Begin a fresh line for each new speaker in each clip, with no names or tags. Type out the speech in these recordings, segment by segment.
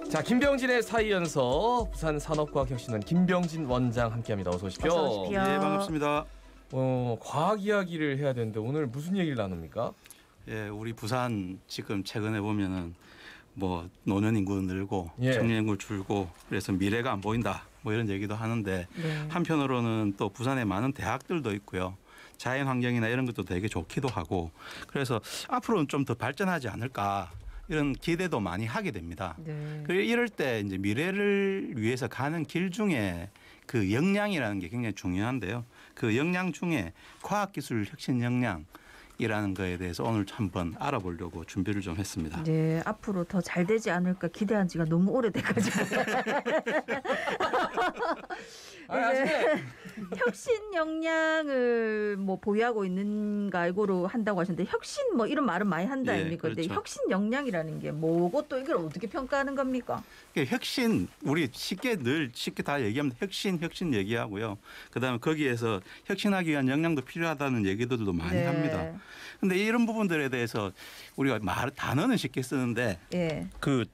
자, 김병진의 사이연서 부산 산업과학혁신원 김병진 원장 함께합니다. 어서 오십시오.
어서 오십시오.
네, 반갑습니다.
과학 이야기를 해야 되는데 오늘 무슨 얘기를 나눕니까?
예, 우리 부산 지금 최근에 보면은 뭐 노년 인구 늘고
예.
청년 인구 줄고 그래서 미래가 안 보인다 뭐 이런 얘기도 하는데
네.
한편으로는 또 부산에 많은 대학들도 있고요. 자연 환경이나 이런 것도 되게 좋기도 하고 그래서 앞으로는 좀 더 발전하지 않을까 이런 기대도 많이 하게 됩니다.
네.
그리고 이럴 때 이제 미래를 위해서 가는 길 중에 그 역량이라는 게 굉장히 중요한데요. 그 역량 중에 과학기술 혁신 역량이라는 거에 대해서 오늘 한번 알아보려고 준비를 좀 했습니다.
네, 앞으로 더 잘 되지 않을까 기대한 지가 너무 오래돼가지고.
아시네.
혁신 역량을 뭐 보유하고 있는가 알고로 한다고 하셨는데 혁신 뭐 이런 말은 많이 한다
예,
아닙니까? 근데
그렇죠.
혁신 역량이라는 게 뭐고 또 이걸 어떻게 평가하는 겁니까?
혁신 우리 쉽게 다 얘기하면 혁신 얘기하고요. 그다음에 거기에서 혁신하기 위한 역량도 필요하다는 얘기들도 많이
네.
합니다. 그런데 이런 부분들에 대해서 우리가 단어는 쉽게 쓰는데
예.
그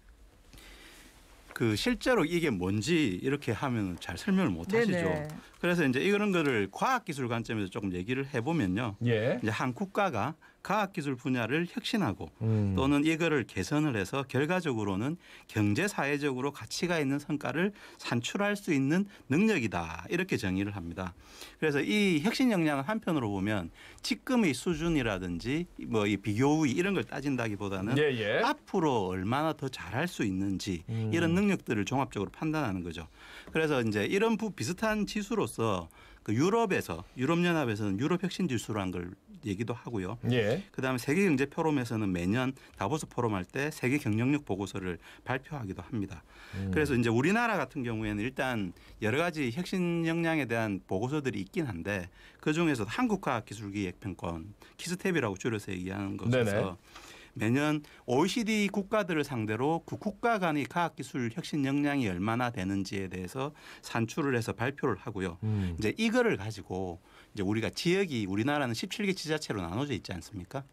실제로 이게 뭔지 이렇게 하면 잘 설명을 못 하시죠.
네네.
그래서 이제 이런 거를 과학기술 관점에서 조금 얘기를 해보면요.
예.
이제 한 국가가 과학기술 분야를 혁신하고 또는 이거를 개선을 해서 결과적으로는 경제 사회적으로 가치가 있는 성과를 산출할 수 있는 능력이다 이렇게 정의를 합니다. 그래서 이 혁신 역량은 한편으로 보면 지금의 수준이라든지 뭐 이 비교의 이런 걸 따진다기보다는
예, 예.
앞으로 얼마나 더 잘할 수 있는지 이런 능력들을 종합적으로 판단하는 거죠. 그래서 이제 이런 비슷한 지수로서 그 유럽연합에서는 유럽 혁신 지수라는 걸 얘기도 하고요.
예.
그다음에 세계경제 포럼에서는 매년 다보스 포럼 할 때 세계 경쟁력 보고서를 발표하기도 합니다. 그래서 이제 우리나라 같은 경우에는 일단 여러 가지 혁신 역량에 대한 보고서들이 있긴 한데 그 중에서 한국과학기술기획평가원 키스텝이라고 줄여서 얘기하는 것에서
네네.
매년 OECD 국가들을 상대로 그 국가 간의 과학기술 혁신 역량이 얼마나 되는지에 대해서 산출을 해서 발표를 하고요. 이제 이거를 가지고 이제 우리가 우리나라는 17개 지자체로 나눠져 있지 않습니까?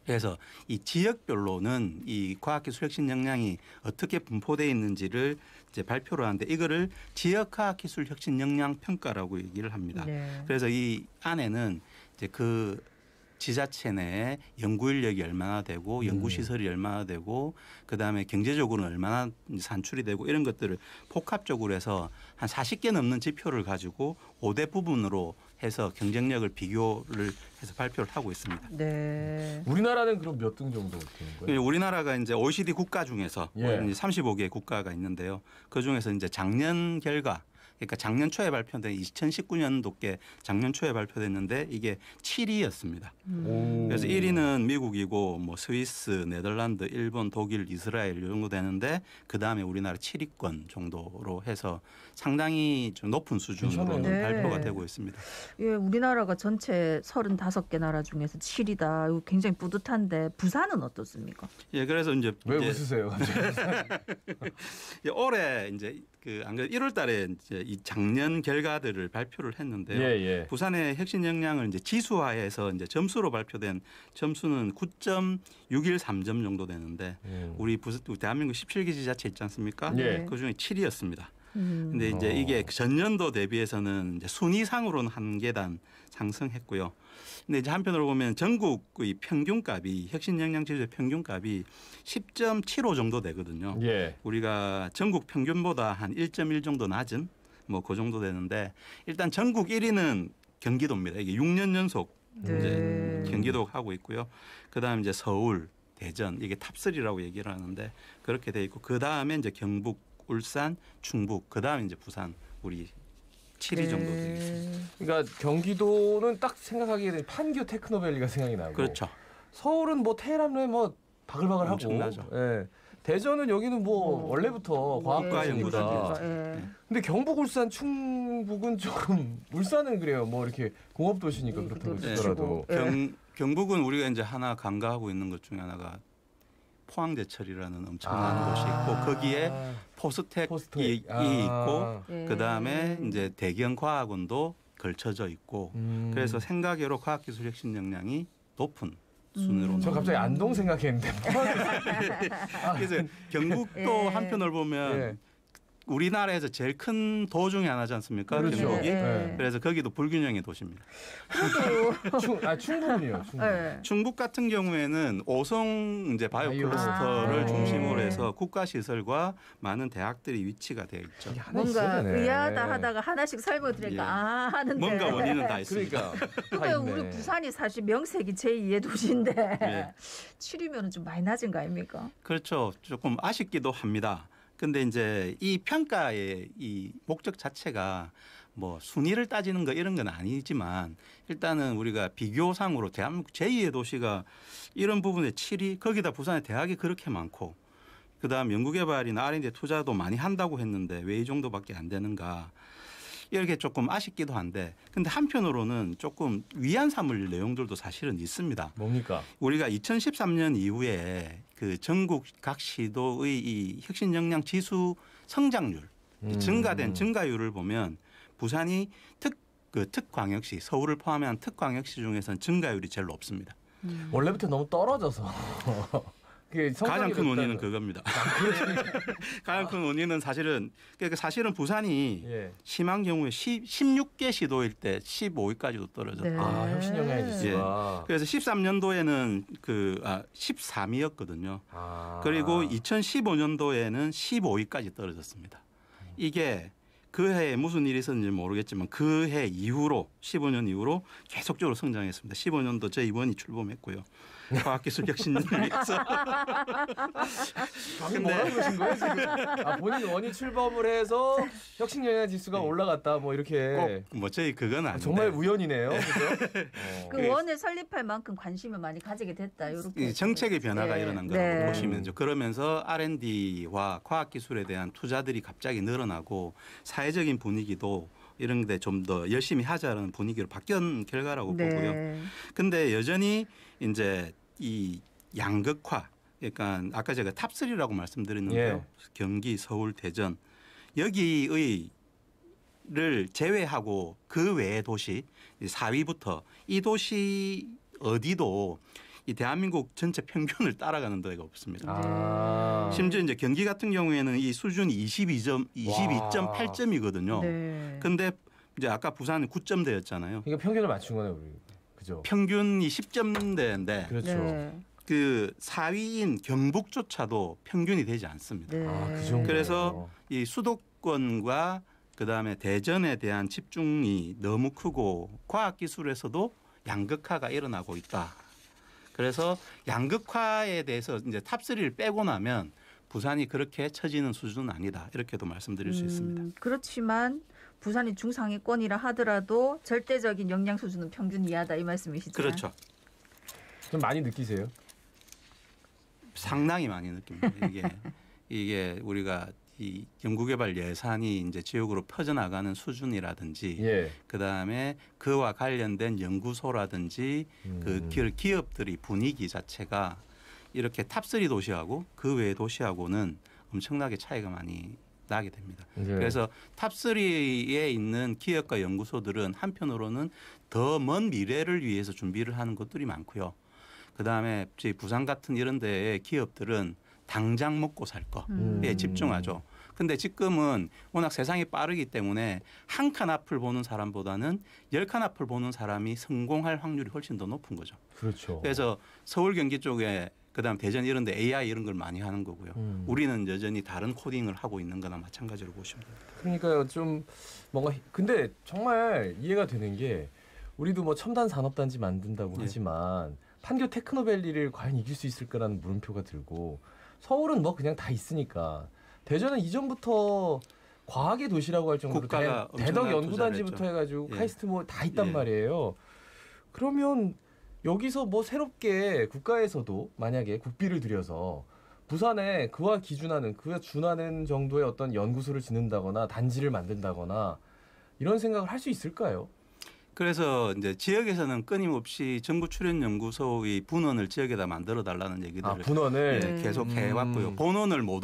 그래서 이 지역별로는 이 과학기술 혁신 역량이 어떻게 분포되어 있는지를 이제 발표를 하는데 이거를 지역과학기술 혁신 역량 평가라고 얘기를 합니다.
네.
그래서 이 안에는 이제 그 지자체 내에 연구 인력이 얼마나 되고 연구 시설이 얼마나 되고 그다음에 경제적으로는 얼마나 산출이 되고 이런 것들을 복합적으로 해서 한 40개 넘는 지표를 가지고 5대 부분으로 해서 경쟁력을 비교를 해서 발표를 하고 있습니다.
네.
우리나라는 그럼 몇 등 정도 되는 거예요?
우리나라가 이제 OECD 국가 중에서
예.
35개 국가가 있는데요. 그 중에서 이제 작년 결과 그러니까 작년 초에 발표된 2019년도께 작년 초에 발표됐는데 이게 7위였습니다. 그래서 1위는 미국이고 뭐 스위스, 네덜란드, 일본, 독일, 이스라엘 이 정도 되는데 그다음에 우리나라 7위권 정도로 해서 상당히 좀 높은 수준으로
괜찮아요.
발표가
네.
되고 있습니다.
예, 우리나라가 전체 35개 나라 중에서 7위다. 이거 굉장히 뿌듯한데 부산은 어떻습니까?
예, 그래서 이제
왜 웃으세요?
올해 이제 안 그래도 1월달에 이제 이 작년 결과들을 발표를 했는데요.
예, 예.
부산의 혁신 역량을 이제 지수화해서 이제 점수로 발표된 점수는 9.613점 정도 되는데 우리 대한민국 17개 지자체 있지 않습니까?
예.
그 중에 7위였습니다. 근데 이제 이게 전년도 대비해서는 이제 순위상으로는 한 계단 상승했고요. 근데 이제 한편으로 보면 전국의 평균값이 혁신 역량 지수의 평균값이 10.75 정도 되거든요.
예.
우리가 전국 평균보다 한 1.1 정도 낮은 뭐 그 정도 되는데 일단 전국 1위는 경기도입니다. 이게 6년 연속
네.
이제 경기도 하고 있고요. 그다음에 이제 서울, 대전 이게 탑3라고 얘기를 하는데 그렇게 돼 있고 그다음에 이제 경북, 울산, 충북 그다음에 이제 부산 우리 7위 정도 되겠습니다.
그러니까 경기도는 딱 생각하기에는 판교 테크노밸리가 생각이 나고.
그렇죠.
서울은 뭐 테헤란에 뭐 바글바글하고.
엄청나죠.
예. 대전은 여기는 뭐 원래부터 과학과
예,
연구다.
예.
근데 경북, 울산, 충북은 조금 울산은 그래요. 뭐 이렇게 공업 도시니까 그렇다고
네,
치더라도.
경북은 우리가 이제 하나 간과하고 있는 것 중에 하나가 포항제철이라는 엄청난 곳이 있고 거기에 포스텍이 있고
예.
그다음에 이제 대경과학원도 걸쳐져 있고 그래서 생각외로 과학기술 혁신 역량이 높은 순으로.
저 갑자기 안동 생각했는데.
그래서 경북도
예.
한편을 보면
예.
우리나라에서 제일 큰 도 중에 하나지 않습니까?
그렇죠.
경북이.
예.
그래서 거기도 불균형의 도시입니다.
충북은요. 충북.
네.
충북 같은 경우에는 오송 이제 바이오
바이오.
클러스터를
아.
중심으로 해서 국가 시설과 많은 대학들이 위치가 되어 있죠.
이게 하나 있어야
뭔가
되네.
의아하다 하다가 하나씩 설명드리니까
예.
아 하는데
뭔가 원인은 다 있습니다.
그러니까.
근데
다
우리
있네.
부산이 사실 명색이 제2의 도시인데
예.
7위면은 좀 많이 낮은 거 아닙니까?
그렇죠. 조금 아쉽기도 합니다. 근데 이제 이 평가의 이 목적 자체가 뭐 순위를 따지는 거 이런 건 아니지만 일단은 우리가 비교상으로 대한민국 제2의 도시가 이런 부분에 7위 거기다 부산에 대학이 그렇게 많고 그다음 연구개발이나 R&D 투자도 많이 한다고 했는데 왜 이 정도밖에 안 되는가 이렇게 조금 아쉽기도 한데 근데 한편으로는 조금 위안 삼을 내용들도 사실은 있습니다.
뭡니까?
우리가 2013년 이후에 그 전국 각 시도의 이 혁신 역량 지수 성장률 증가된 증가율을 보면 부산이 특광역시 서울을 포함한 특광역시 중에서는 증가율이 제일 높습니다.
원래부터 너무 떨어져서. 그게
가장
성장이
큰 원인은
높다는-
그겁니다. 가장 큰 원인은 사실은 그러니까 사실은 부산이
예.
심한 경우에 16개 시도일 때 15위까지도 떨어졌다.
네.
아, 혁신 영향의 지수가.
그래서 13년도에는 13위였거든요.
아.
그리고 2015년도에는 15위까지 떨어졌습니다. 이게 그 해에 무슨 일이 있었는지 모르겠지만 그 해 이후로 15년 이후로 계속적으로 성장했습니다. 15년도 저희 의원이 출범했고요. 과학기술혁신을 위해서.
방금 뭐라 그러신 거예요 지금? 아 본인 원이 출범을 해서 혁신 영향 지수가 올라갔다 뭐 이렇게.
꼭 뭐 저희 그건 아닌데.
정말 우연이네요. 그죠?
그 원을 설립할 만큼 관심을 많이 가지게 됐다. 이렇게
이 정책의 변화가
네.
일어난 거라고
네.
보시면 되죠. 그러면서 R&D와 과학기술에 대한 투자들이 갑자기 늘어나고 사회적인 분위기도 이런 데 좀 더 열심히 하자는 분위기로 바뀐 결과라고 보고요.
네.
근데 여전히 이제 이 양극화, 그러니까 아까 제가 탑3라고 말씀드렸는데요.
예.
경기, 서울, 대전 여기의 를 제외하고 그 외의 도시 4위부터 이 도시 어디도 이 대한민국 전체 평균을 따라가는 데가 없습니다.
아.
심지어 이제 경기 같은 경우에는 이 수준이 22.8점이거든요.
네.
근데 이제 아까 부산은 9점대였잖아요.
그러니까 평균을 맞춘 거네요, 우리. 그죠?
평균이 10점대인데
그렇죠.
네.
그 4위인 경북조차도 평균이 되지 않습니다.
네.
아, 그 정도.
그래서 이 수도권과 그다음에 대전에 대한 집중이 너무 크고 과학기술에서도 양극화가 일어나고 있다. 그래서 양극화에 대해서 이제 탑3를 빼고 나면 부산이 그렇게 처지는 수준은 아니다. 이렇게도 말씀드릴 수 있습니다.
그렇지만 부산이 중상위권이라 하더라도 절대적인 역량 수준은 평균 이하다 이 말씀이시죠?
그렇죠.
좀 많이 느끼세요?
상당히 많이 느낍니다. 이게 우리가 이 연구개발 예산이 이제 지역으로 퍼져나가는 수준이라든지
예.
그다음에 그와 관련된 연구소라든지 그 기업들이 분위기 자체가 이렇게 탑3 도시하고 그 외의 도시하고는 엄청나게 차이가 많이 나게 됩니다.
예.
그래서 탑3에 있는 기업과 연구소들은 한편으로는 더 먼 미래를 위해서 준비를 하는 것들이 많고요. 그다음에 저희 부산 같은 이런 데의 기업들은 당장 먹고 살 거에 집중하죠. 근데 지금은 워낙 세상이 빠르기 때문에 한 칸 앞을 보는 사람보다는 10칸 앞을 보는 사람이 성공할 확률이 훨씬 더 높은 거죠.
그렇죠.
그래서 서울 경기 쪽에 그다음 대전 이런 데 AI 이런 걸 많이 하는 거고요. 우리는 여전히 다른 코딩을 하고 있는 거나 마찬가지로 보시면 됩니다.
그러니까요, 좀 뭔가 근데 정말 이해가 되는 게 우리도 뭐 첨단 산업단지 만든다고
예.
하지만 판교 테크노밸리를 과연 이길 수 있을 거라는 물음표가 들고 서울은 뭐 그냥 다 있으니까 대전은 이전부터 과학의 도시라고 할 정도로
국가가
대덕
엄청난
연구단지부터
투자를
해가지고
예.
카이스트 뭐 다 있단
예.
말이에요. 그러면 여기서 뭐 새롭게 국가에서도 만약에 국비를 들여서 부산에 그와 기준하는 그와 준하는 정도의 어떤 연구소를 짓는다거나 단지를 만든다거나 이런 생각을 할 수 있을까요?
그래서 이제 지역에서는 끊임없이 정부 출연 연구소의 분원을 지역에다 만들어 달라는 얘기들을
분원을
예, 계속 해왔고요. 본원을 못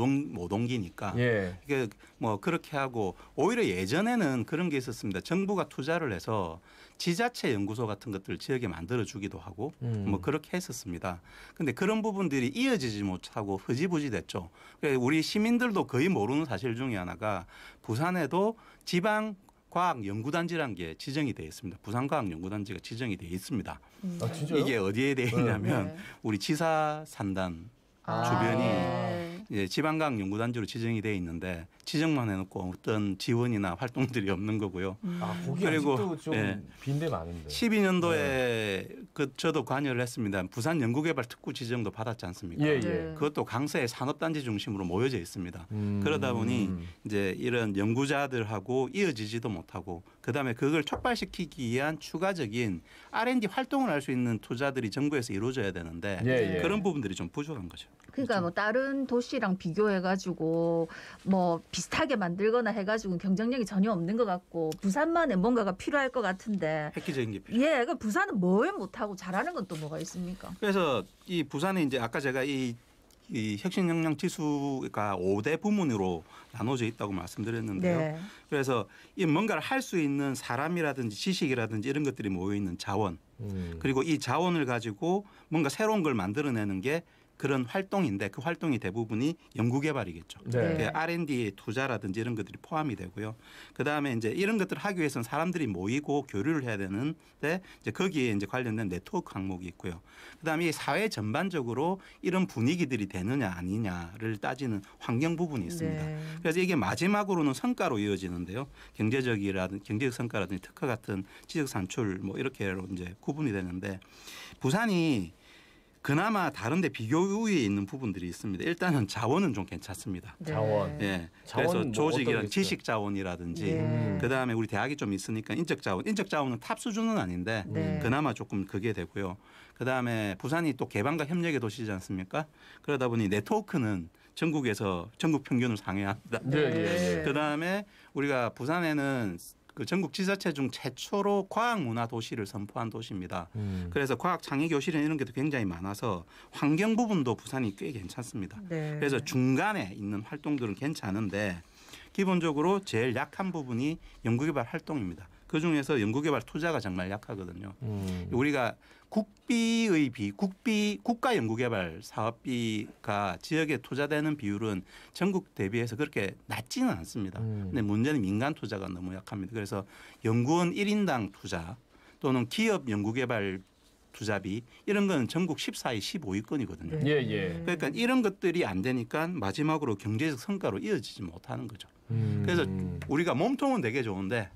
옮기니까
예.
이게 뭐 그렇게 하고 오히려 예전에는 그런 게 있었습니다. 정부가 투자를 해서 지자체 연구소 같은 것들을 지역에 만들어 주기도 하고 뭐 그렇게 했었습니다. 근데 그런 부분들이 이어지지 못하고 흐지부지 됐죠. 그래서 우리 시민들도 거의 모르는 사실 중에 하나가 부산에도 지방 과학연구단지라는 게 지정이 되어 있습니다. 부산과학연구단지가 지정이 되어 있습니다.
아, 진짜요?
이게 어디에 되어 있냐면
네.
우리 지사산단
아,
주변이
네.
이제 지방과학연구단지로 지정이 되어 있는데 지정만 해놓고 어떤 지원이나 활동들이 없는 거고요.
아, 거기
그리고,
아직도 좀
예.
빈대 많은데.
12년도에 그 저도 관여를 했습니다. 부산 연구개발 특구 지정도 받았지 않습니까?
예, 예.
네.
그것도 강서의 산업단지 중심으로 모여져 있습니다.
음.
그러다 보니 이제 이런 연구자들하고 이어지지도 못하고 그다음에 그걸 촉발시키기 위한 추가적인 R&D 활동을 할 수 있는 투자들이 정부에서 이루어져야 되는데
예, 예.
그런 부분들이 좀 부족한 거죠.
그러니까 뭐 다른 도시랑 비교해가지고 뭐 비슷하게 만들거나 해가지고 경쟁력이 전혀 없는 것 같고 부산만의 뭔가가 필요할 것 같은데
획기적인 게 필요해요.
예, 그 부산은 뭘 못하고 잘하는 건 또 뭐가 있습니까?
그래서 이 부산에 이제 아까 제가 이 혁신 역량 지수가 5대 부문으로 나눠져 있다고 말씀드렸는데요.
네.
그래서 이 뭔가를 할 수 있는 사람이라든지 지식이라든지 이런 것들이 모여 있는 자원 그리고 이 자원을 가지고 뭔가 새로운 걸 만들어내는 게 그런 활동인데 그 활동이 대부분이 연구개발이겠죠.
네.
그 R&D 투자라든지 이런 것들이 포함이 되고요. 그다음에 이제 이런 것들을 하기 위해서는 사람들이 모이고 교류를 해야 되는데 이제 거기에 이제 관련된 네트워크 항목이 있고요. 그다음에 이 사회 전반적으로 이런 분위기들이 되느냐 아니냐를 따지는 환경 부분이 있습니다.
네.
그래서 이게 마지막으로는 성과로 이어지는데요. 경제적 성과라든지 특허 같은 지적 산출 뭐 이렇게로 이제 구분이 되는데 부산이 그나마 다른 데 비교 우위에 있는 부분들이 있습니다. 일단은 자원은 좀 괜찮습니다.
네.
자원.
예.
자원
그래서
뭐
조직이랑
어떤 게
지식 자원이라든지
네.
그다음에 우리 대학이 좀 있으니까 인적 자원은 탑 수준은 아닌데
네.
그나마 조금 그게 되고요. 그다음에 부산이 또 개방과 협력의 도시지 않습니까? 그러다 보니 네트워크는 전국에서 전국 평균을 상회합니다.
네, 예, 예.
그다음에 우리가 부산에는 그 전국 지자체 중 최초로 과학문화 도시를 선포한 도시입니다. 그래서 과학 창의 교실이나 이런 게도 굉장히 많아서 환경 부분도 부산이 꽤 괜찮습니다.
네.
그래서 중간에 있는 활동들은 괜찮은데 기본적으로 제일 약한 부분이 연구개발 활동입니다. 그중에서 연구개발 투자가 정말 약하거든요. 우리가 국가 연구개발 사업비가 지역에 투자되는 비율은 전국 대비해서 그렇게 낮지는 않습니다. 근데 문제는 민간 투자가 너무 약합니다. 그래서 연구원 1인당 투자 또는 기업 연구개발 투자비 이런 건 전국 14위, 15위권이거든요.
예, 예.
그러니까 이런 것들이 안 되니까 마지막으로 경제적 성과로 이어지지 못하는 거죠. 그래서 우리가 몸통은 되게 좋은데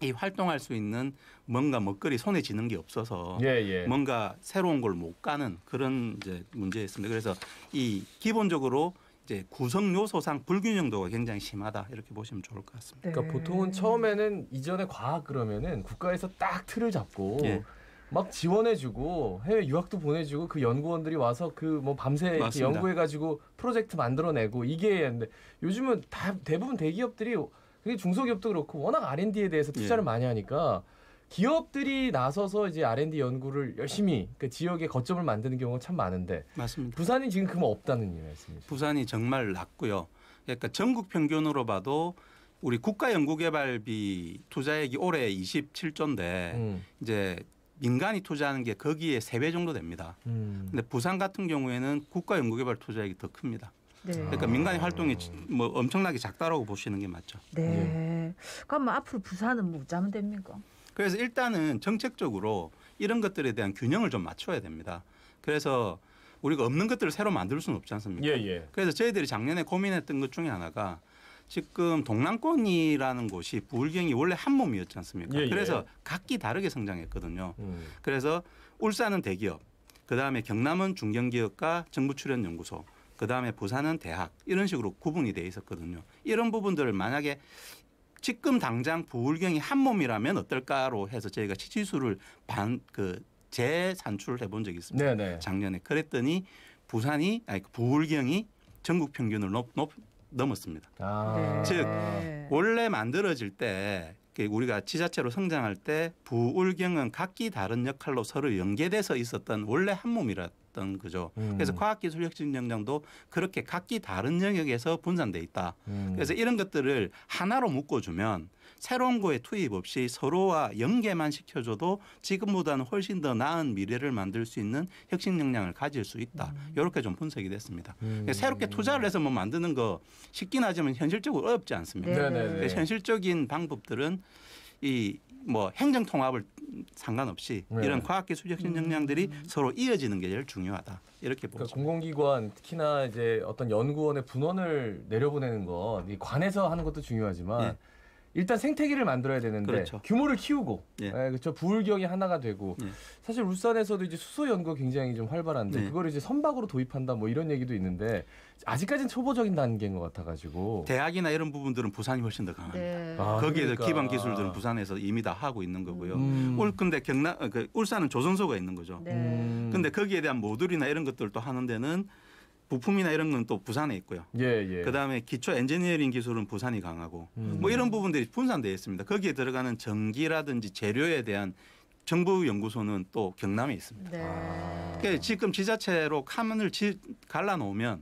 이 활동할 수 있는 뭔가 먹거리 손에 쥐는 게 없어서
예, 예.
뭔가 새로운 걸 못 가는 그런 이제 문제였습니다. 그래서 이 기본적으로 이제 구성 요소상 불균형도가 굉장히 심하다 이렇게 보시면 좋을 것 같습니다.
그러니까 보통은 처음에는 이전에 과학 그러면은 국가에서 딱 틀을 잡고
예.
막 지원해주고 해외 유학도 보내주고 그 연구원들이 와서 그 뭐 밤새 이렇게
맞습니다.
연구해가지고 프로젝트 만들어내고 이게 했는데 요즘은 대부분 대기업들이 그게 중소기업도 그렇고 워낙 R&D에 대해서 투자를
예.
많이 하니까 기업들이 나서서 이제 R&D 연구를 열심히 그 지역에 거점을 만드는 경우가 참 많은데
맞습니다.
부산이 지금 그만 없다는 말씀이시죠?
부산이 정말 낮고요. 그러니까 전국 평균으로 봐도 우리 국가연구개발비 투자액이 올해 27조인데 이제 민간이 투자하는 게 거기에 3배 정도 됩니다. 근데 부산 같은 경우에는 국가연구개발 투자액이 더 큽니다.
네.
그러니까 민간의 활동이 뭐 엄청나게 작다라고 보시는 게 맞죠.
네. 그럼 앞으로 부산은 뭐 어쩌면 됩니까?
그래서 일단은 정책적으로 이런 것들에 대한 균형을 좀 맞춰야 됩니다. 그래서 우리가 없는 것들을 새로 만들 수는 없지 않습니까?
예, 예.
그래서 저희들이 작년에 고민했던 것 중에 하나가 지금 동남권이라는 곳이 부울경이 원래 한 몸이었지 않습니까?
예, 예.
그래서 각기 다르게 성장했거든요. 그래서 울산은 대기업, 그다음에 경남은 중견기업과 정부 출연 연구소, 그다음에 부산은 대학 이런 식으로 구분이 돼 있었거든요. 이런 부분들을 만약에 지금 당장 부울경이 한 몸이라면 어떨까로 해서 저희가 지수를 재산출을 해본 적이 있습니다.
네네.
작년에 그랬더니 부울경이 전국 평균을 넘었습니다.
아.
즉 원래 만들어질 때 우리가 지자체로 성장할 때 부울경은 각기 다른 역할로 서로 연계돼서 있었던 원래 한 몸이었던 거죠. 그래서 과학기술혁신연구장도 그렇게 각기 다른 영역에서 분산돼 있다. 그래서 이런 것들을 하나로 묶어주면 새로운 거에 투입 없이 서로와 연계만 시켜줘도 지금보다는 훨씬 더 나은 미래를 만들 수 있는 혁신 역량을 가질 수 있다. 이렇게 좀 분석이 됐습니다. 새롭게 투자를 해서 뭐 만드는 거 쉽긴 하지만 현실적으로 어렵지 않습니다.
네.
네네네.
그래서 현실적인 방법들은 이 뭐 행정 통합을 상관없이
네.
이런 과학기술 혁신 역량들이 서로 이어지는 게 제일 중요하다. 이렇게 보죠.
그러니까 공공기관 특히나 이제 어떤 연구원의 분원을 내려보내는 건 이 관에서 하는 것도 중요하지만
예.
일단 생태계를 만들어야 되는데
그렇죠.
규모를 키우고
예.
그렇죠. 부울경이 하나가 되고
예.
사실 울산에서도 이제 수소 연구가 굉장히 좀 활발한데
네.
그걸 이제 선박으로 도입한다 뭐 이런 얘기도 있는데 아직까지는 초보적인 단계인 것 같아가지고
대학이나 이런 부분들은 부산이 훨씬 더 강합니다.
네.
아,
거기에
그러니까.
기반 기술들은 부산에서 이미 다 하고 있는 거고요.
음.
근데 울산은 조선소가 있는 거죠.
네.
근데 거기에 대한 모듈이나 이런 것들도 하는 데는 부품이나 이런 건 또 부산에 있고요.
예.
그다음에 기초 엔지니어링 기술은 부산이 강하고
음.
뭐 이런 부분들이 분산되어 있습니다. 거기에 들어가는 전기라든지 재료에 대한 정부 연구소는 또 경남에 있습니다.
네.
아.
그러니까 지금 지자체로 카문을 갈라놓으면